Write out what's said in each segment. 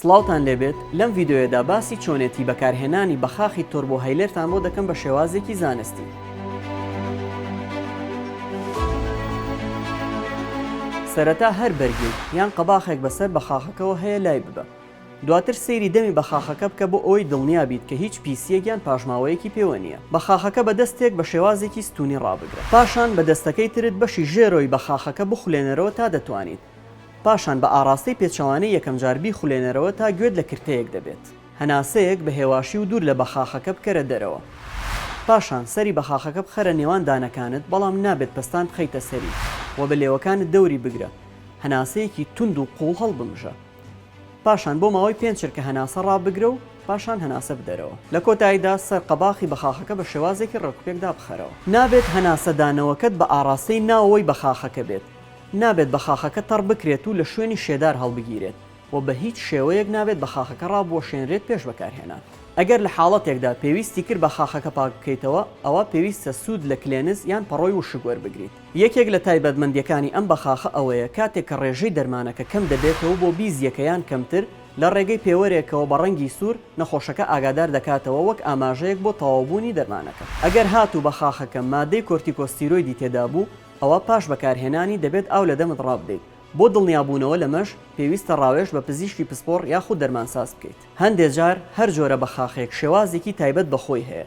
سڵاوتان لێبێت لەم ڤیدیۆیەدا باسی چۆنێتی بەکارهێنانی بەخاخی تۆربۆهەیلێرتان بۆ دەکەم بە شێوازێکی زانستی. سەرەتا هەر بەرگێک یان قەباخێک بەسەر بەخاخەکەەوە هەیە لای ببە. دواتر سەیری دەمی بەخاخەکە بکە بۆ ئەوەی دڵنیا بیت کە هیچ پیسیەک یان پاژماوەیەکی پێوە نییە. بەخاخەکە بە دەستێک بە شێوازێکی ستونی ڕابگرە. پاشان بە دەستەکەی ترت بەشی ژێرۆی بەخاخەکە بخولێنەرەوە تا دەتوانیت. پاشان بە ئاراستەی پێچەوانەی یەکەم جار بیخولێنەرەوە تا گوێت لە کرتەیەک دەبێت. هەناسەیەک بە هێواشی و دوور لە بەخاخەکە بکەرە دەرەوە. پاشان سەری بەخاخەکە بخەرە نێوان دانەکانت، بەڵام نابێت پەستان بخەیتە سەری و بە لێوەکانت دەوری بگرە. هەناسەیەکی تند و قوڵ هەڵبمژە. پاشان بۆ ماوەی 5 چرکە هەناسە ڕابگرە و پاشان هەناسە بدەرەوە. لە کۆتاییدا سەر قەباخی بەخاخەکە بە شێوازێکی ڕێکوپێکدا بخەرەوە. نابێت هەناسە دانەوەکەت بە ئاراستەی ناوەوەی بەخاخەکە بێت. نابێت بەخاخەکە تەڕ بکرێت و لە شوێنی شێدار هەڵبگیرێت و بە هیچ شێوەیەک نابێت بەخاخەکە ڕابوەشێنرێت پێش بەکارهێنان. ئەگەر لە حاڵەتێکدا پێویستی کرد بەخاخەکە پاک بکەیتەوە، ئەوە پێویستە سوود لە کلێنز یان پەڕۆی وشک وەربگریت. یەکێک لە تایبەتمەندیەکانی ئەم بەخاخە ئەوەیە کاتێک کە ڕێژەی دەرمانەکە کەم دەبێتەوە بۆ بیزیەکەیان کەمتر لە ڕێگەی پێوەرێکەوە بە ڕەنگی سوور نەخۆشەکە ئاگادار دەکاتەوە وەک ئاماژەیەک بۆ تەواوبوونی دەرمانەکە. ئەگەر هاتوو بەخاخەکە مادەی کۆرتیکۆستیرۆیدی تێدا بوو، ئەوە پاش بەکارهێنانی دەبێت ئاو لە دەمت ڕابدەیت. بۆ دڵنیابوونەوە لەمەش پێویستە ڕاوێژ بە پزیشکی پسپۆڕ یاخود دەرمانساز بکەیت. هەندێک جار هەر جۆرە بەخاخێک شێوازێکی تایبەت بەخۆی هەیە،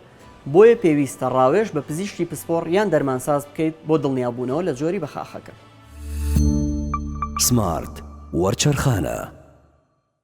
بۆیە پێویستە ڕاوێژ بە پزیشکی پسپۆڕ یان دەرمانساز بکەیت بۆ دڵنیابوونەوە لە جۆری بەخاخەکە. سمارت وەرچەرخانە.